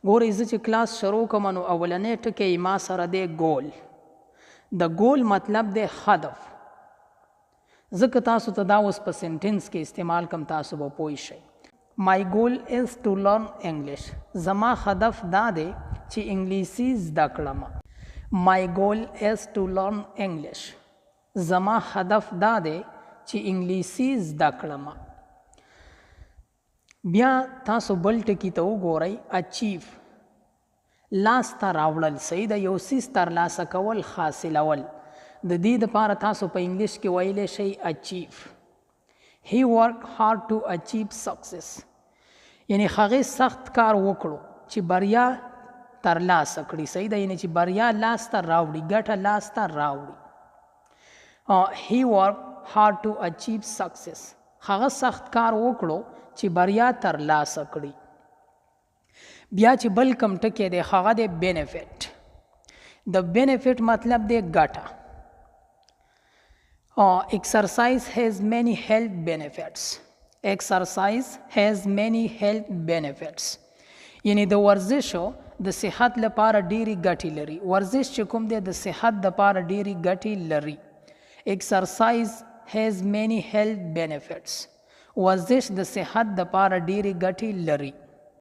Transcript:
ګورئ زه چې کلاس شروع کوم نو اولنی ټکی ما سره دی ګول. د ګول مطلب دی هدف. ځکه تاسو ته دا اوس په سنټنس کې استعمال کم تاسو به پوه شئ. My goal is to learn English. زما هدف دا دی چې انګلیسي زده کړم. My goal is to learn English. زما هدف دا دی چې انګلیسي زده کړم. بیا تاسو بل ټکي ته وګورئ اچیو. لاس ته راوړل صحیح ده، یو څیز ترلاسه کول، حاصلول. د دې دپاره تاسو په انګلیش کې ویلی شئ اچیو. He worked hard to achieve success. یعنی هغې سخت کار وکړو چې بریا ترلاسه کړي. صحیح ده، یعنی چې بریا لاس ته راوړي، ګټه لاس ته راوړي. He worked hard to achieve success. هغه سخت کار وکړو چې بریا ترلاسه کړي. بیا چې بل کم ټکی دی هغه دی بینیفټ. د بینیفټ مطلب دی ګټه. Exercise has many health benefits. Exercise has many health benefits. یعنی د ورزشو د صحت لپاره ډیری ګټې لري. ورزش چې کوم دی د صحت لپاره ډیری ګټې لري. Exercise has many health benefits. ورزش د صحت لپاره ډیری ګټې لري.